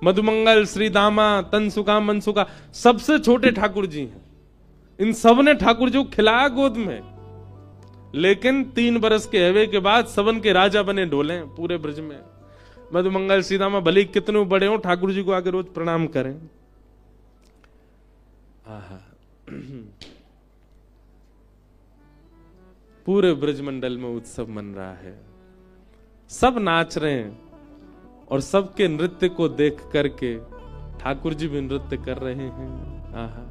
मधुमंगल, श्री दामा, तनसुका, मनसुका, सबसे छोटे ठाकुर जी हैं। इन सब ने ठाकुर जी को खिलाया गोद में। लेकिन 3 बरस के हवे के बाद सबन के राजा बने ढोले पूरे ब्रज में। मधुमंगल, सीतामा भले कितने बड़े हो, ठाकुर जी को आके रोज प्रणाम करें। आहा, पूरे ब्रजमंडल में उत्सव मन रहा है, सब नाच रहे हैं। और सबके नृत्य को देख करके ठाकुर जी भी नृत्य कर रहे हैं। आहा,